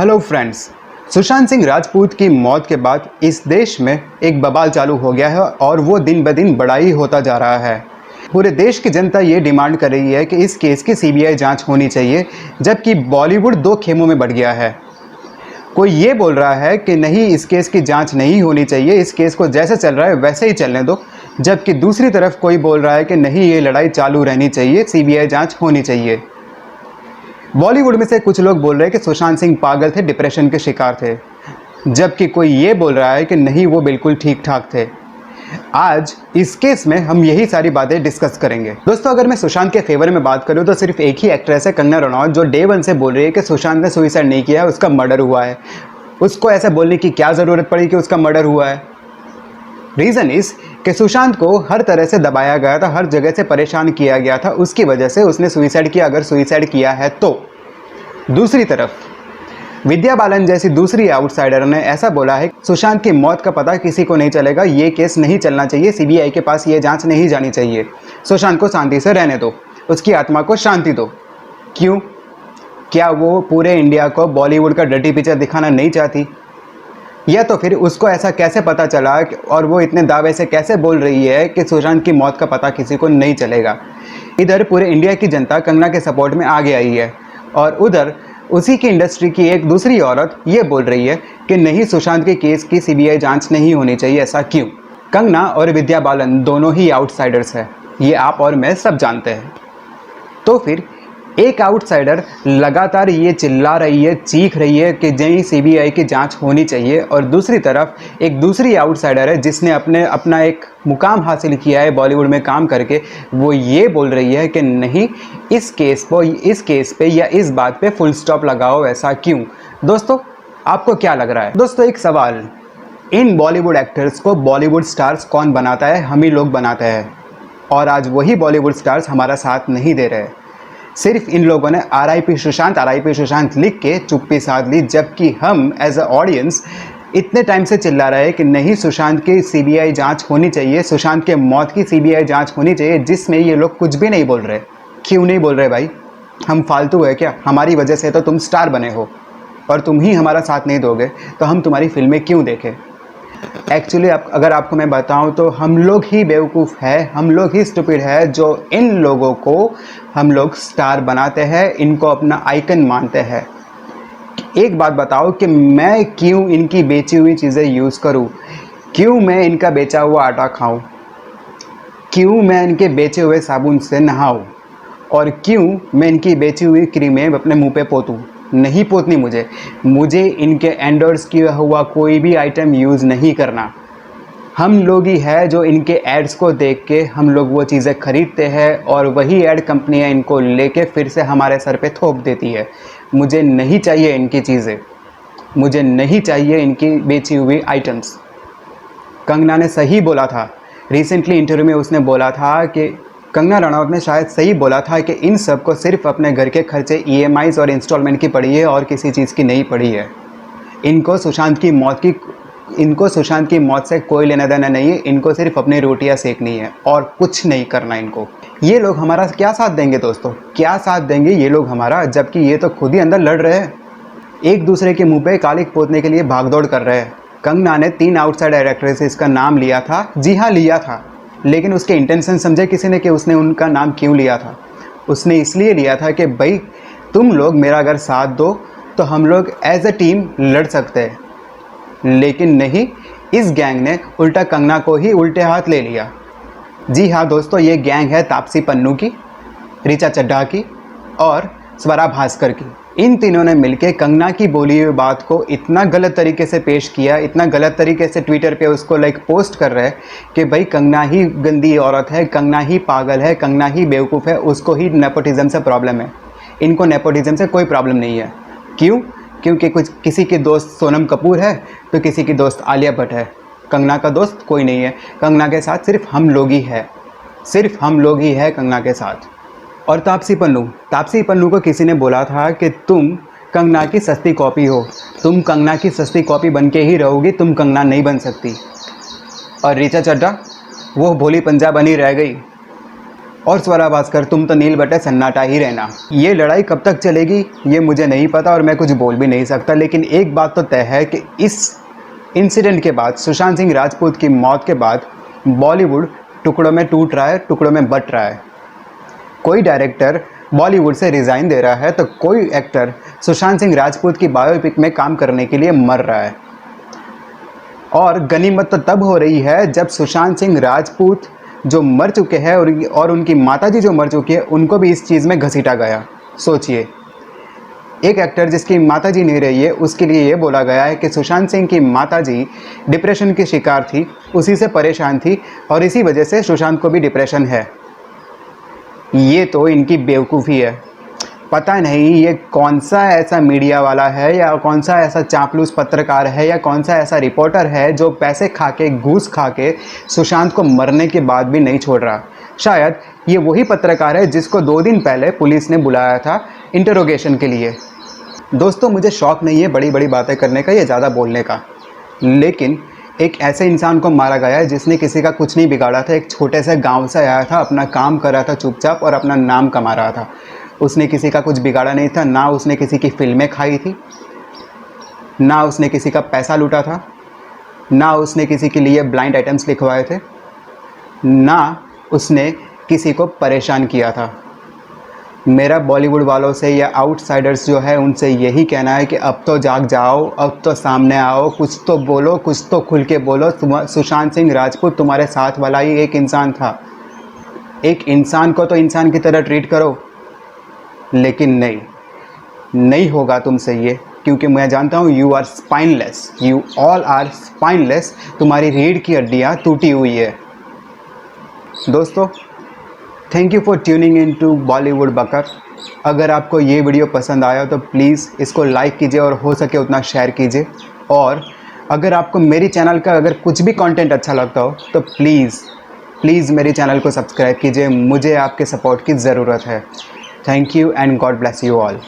Hello friends, Sushant Singh Rajput की मौत के बाद इस देश में एक बवाल चालू हो गया है और वो दिन ब दिन बड़ा ही होता जा रहा है। पूरे देश की जनता ये डिमांड कर रही है कि इस केस की सीबीआई जांच होनी चाहिए, जबकि बॉलीवुड दो खेमों में बढ़ गया है। कोई ये बोल रहा है कि नहीं, इस केस की जांच नहीं होनी चाहिए, इस केस को जैसे चल रहा है वैसे ही चलने दो, जबकि दूसरी तरफ कोई बोल रहा है कि नहीं, ये लड़ाई चालू रहनी चाहिए, सीबीआई जांच होनी चाहिए। बॉलीवुड में से कुछ लोग बोल रहे हैं कि सुशांत सिंह पागल थे, डिप्रेशन के शिकार थे, जबकि कोई ये बोल रहा है कि नहीं, वो बिल्कुल ठीक ठाक थे। आज इस केस में हम यही सारी बातें डिस्कस करेंगे। दोस्तों, अगर मैं सुशांत के फेवर में बात करूं तो सिर्फ एक ही एक्ट्रेस है, कंगना रनौत, जो डे वन से बोल रही है कि सुशांत ने सुसाइड नहीं किया है, उसका मर्डर हुआ है। उसको ऐसा बोलने की क्या ज़रूरत पड़ी कि उसका मर्डर हुआ है? रीज़न इस कि सुशांत को हर तरह से दबाया गया था, हर जगह से परेशान किया गया था, उसकी वजह से उसने सुसाइड किया, अगर सुसाइड किया है तो। दूसरी तरफ विद्या बालन जैसी दूसरी आउटसाइडर ने ऐसा बोला है, सुशांत की मौत का पता किसी को नहीं चलेगा, ये केस नहीं चलना चाहिए, सीबीआई के पास ये जांच नहीं जानी चाहिए, सुशांत को शांति से रहने दो, उसकी आत्मा को शांति दो। क्यों? क्या वो पूरे इंडिया को बॉलीवुड का डर्टी पिक्चर दिखाना नहीं चाहती? या तो फिर उसको ऐसा कैसे पता चला और वो इतने दावे से कैसे बोल रही है कि सुशांत की मौत का पता किसी को नहीं चलेगा? इधर पूरे इंडिया की जनता कंगना के सपोर्ट में आगे आई है और उधर उसी की इंडस्ट्री की एक दूसरी औरत ये बोल रही है कि नहीं, सुशांत के केस की सीबीआई जांच नहीं होनी चाहिए। ऐसा क्यों? कंगना और विद्या बालन दोनों ही आउटसाइडर्स हैं, ये आप और मैं सब जानते हैं। तो फिर एक आउटसाइडर लगातार ये चिल्ला रही है, चीख रही है कि नहीं, सीबीआई की जांच होनी चाहिए, और दूसरी तरफ एक दूसरी आउटसाइडर है जिसने अपना एक मुकाम हासिल किया है बॉलीवुड में काम करके, वो ये बोल रही है कि नहीं, इस केस पे या इस बात पे फुल स्टॉप लगाओ। ऐसा क्यों? दोस्तों, आपको क्या लग रहा है? दोस्तों, एक सवाल, इन बॉलीवुड एक्टर्स को बॉलीवुड स्टार्स कौन बनाता है? हम ही लोग बनाते हैं, और आज वही बॉलीवुड स्टार्स हमारा साथ नहीं दे रहे। सिर्फ इन लोगों ने आरआईपी सुशांत लिख के चुप्पी साध ली, जबकि हम एज अ ऑडियंस इतने टाइम से चिल्ला रहे हैं कि नहीं, सुशांत की सीबीआई जांच होनी चाहिए, सुशांत के मौत की सीबीआई जांच होनी चाहिए, जिसमें ये लोग कुछ भी नहीं बोल रहे। क्यों नहीं बोल रहे भाई? हम फालतू है क्या? हमारी वजह से तो तुम स्टार बने हो, और तुम ही हमारा साथ नहीं दोगे तो हम तुम्हारी फिल्में क्यों देखें? एक्चुअली अगर आपको मैं बताऊं तो हम लोग ही बेवकूफ़ है, हम लोग ही स्टूपिड है, जो इन लोगों को हम लोग स्टार बनाते हैं, इनको अपना आइकन मानते हैं। एक बात बताओ कि मैं क्यों इनकी बेची हुई चीज़ें यूज़ करूं? क्यों मैं इनका बेचा हुआ आटा खाऊं? क्यों मैं इनके बेचे हुए साबुन से नहाऊं? और क्यों मैं इनकी बेची हुई क्रीमें अपने मुंह पे पोतूं? नहीं पोतनी मुझे इनके एंडोर्स किया हुआ कोई भी आइटम यूज़ नहीं करना। हम लोग ही है जो इनके एड्स को देख के हम लोग वो चीज़ें खरीदते हैं, और वही एड कंपनियां इनको लेके फिर से हमारे सर पे थोप देती है। मुझे नहीं चाहिए इनकी चीज़ें, मुझे नहीं चाहिए इनकी बेची हुई आइटम्स। कंगना ने सही बोला था, रिसेंटली इंटरव्यू में उसने बोला था कि कंगना रनौत ने शायद सही बोला था कि इन सब को सिर्फ अपने घर के खर्चे, ईएमआईज़ और इंस्टॉलमेंट की पड़ी है, और किसी चीज़ की नहीं पड़ी है। इनको सुशांत की मौत से कोई लेना देना नहीं है, इनको सिर्फ अपनी रोटियां सेकनी है और कुछ नहीं करना इनको। ये लोग हमारा क्या साथ देंगे दोस्तों? क्या साथ देंगे ये लोग हमारा, जबकि ये तो खुद ही अंदर लड़ रहे हैं, एक दूसरे के मुंह पे कालिक पोतने के लिए भागदौड़ कर रहे हैं। कंगना ने 3 आउटसाइडर एक्ट्रेसेस का नाम लिया था, जी हाँ लिया था, लेकिन उसके इंटेंशन समझे किसी ने कि उसने उनका नाम क्यों लिया था? उसने इसलिए लिया था कि भाई, तुम लोग मेरा अगर साथ दो तो हम लोग एज अ टीम लड़ सकते हैं। लेकिन नहीं, इस गैंग ने उल्टा कंगना को ही उल्टे हाथ ले लिया। जी हाँ दोस्तों, ये गैंग है तापसी पन्नू की, ऋचा चड्ढा की और स्वरा भास्कर की। इन तीनों ने मिलकर कंगना की बोली हुई बात को इतना गलत तरीके से पेश किया, इतना गलत तरीके से ट्विटर पे उसको पोस्ट कर रहे हैं कि भाई, कंगना ही गंदी औरत है, कंगना ही पागल है, कंगना ही बेवकूफ़ है, उसको ही नेपोटिज्म से प्रॉब्लम है। इनको नेपोटिज्म से कोई प्रॉब्लम नहीं है। क्यों? क्योंकि किसी की दोस्त सोनम कपूर है तो किसी की दोस्त आलिया भट्ट है, कंगना का दोस्त कोई नहीं है। कंगना के साथ सिर्फ हम लोग ही है, सिर्फ हम लोग ही है कंगना के साथ। और तापसी पन्नू को किसी ने बोला था कि तुम कंगना की सस्ती कॉपी हो, तुम कंगना की सस्ती कॉपी बन के ही रहोगी, तुम कंगना नहीं बन सकती। और ऋचा चड्ढा, वो भोली पंजाब बनी रह गई। और स्वरा भास्कर तुम तो नील बटे सन्नाटा ही रहना। ये लड़ाई कब तक चलेगी ये मुझे नहीं पता और मैं कुछ बोल भी नहीं सकता, लेकिन एक बात तो तय है कि इस इंसिडेंट के बाद, सुशांत सिंह राजपूत की मौत के बाद बॉलीवुड टुकड़ों में टूट रहा है, टुकड़ों में बट रहा है। कोई डायरेक्टर बॉलीवुड से रिज़ाइन दे रहा है तो कोई एक्टर सुशांत सिंह राजपूत की बायोपिक में काम करने के लिए मर रहा है। और गनीमत तो तब हो रही है जब सुशांत सिंह राजपूत जो मर चुके हैं और उनकी माताजी जो मर चुकी है उनको भी इस चीज़ में घसीटा गया। सोचिए, एक एक्टर जिसकी माताजी नहीं रही है उसके लिए ये बोला गया है कि सुशांत सिंह की माताजी डिप्रेशन की शिकार थी, उसी से परेशान थी और इसी वजह से सुशांत को भी डिप्रेशन है। ये तो इनकी बेवकूफ़ी है। पता नहीं ये कौन सा ऐसा मीडिया वाला है या कौन सा ऐसा चापलूस पत्रकार है या कौन सा ऐसा रिपोर्टर है जो पैसे खा के, घूस खा के सुशांत को मरने के बाद भी नहीं छोड़ रहा। शायद ये वही पत्रकार है जिसको 2 दिन पहले पुलिस ने बुलाया था इंटरोगेशन के लिए। दोस्तों, मुझे शौक़ नहीं है बड़ी बड़ी बातें करने का या ज़्यादा बोलने का, लेकिन एक ऐसे इंसान को मारा गया है जिसने किसी का कुछ नहीं बिगाड़ा था। एक छोटे से गांव से आया था, अपना काम कर रहा था चुपचाप और अपना नाम कमा रहा था। उसने किसी का कुछ बिगाड़ा नहीं था, ना उसने किसी की फिल्में खाई थी, ना उसने किसी का पैसा लूटा था, ना उसने किसी के लिए ब्लाइंड आइटम्स लिखवाए थे, ना उसने किसी को परेशान किया था। मेरा बॉलीवुड वालों से या आउटसाइडर्स जो है उनसे यही कहना है कि अब तो जाग जाओ, अब तो सामने आओ, कुछ तो बोलो, कुछ तो खुल के बोलो। सुशांत सिंह राजपूत तुम्हारे साथ वाला ही एक इंसान था। एक इंसान को तो इंसान की तरह ट्रीट करो, लेकिन नहीं होगा तुमसे ये, क्योंकि मैं जानता हूँ you are spineless, you all are spineless. तुम्हारी रीढ़ की हड्डियाँ टूटी हुई है। दोस्तों, thank you for tuning in to Bollywood Bakar. अगर आपको ये वीडियो पसंद आया तो प्लीज़ इसको लाइक कीजिए और हो सके उतना शेयर कीजिए। और अगर आपको मेरी चैनल का अगर कुछ भी कंटेंट अच्छा लगता हो तो प्लीज़ मेरे चैनल को सब्सक्राइब कीजिए। मुझे आपके सपोर्ट की ज़रूरत है। Thank you and God bless you all.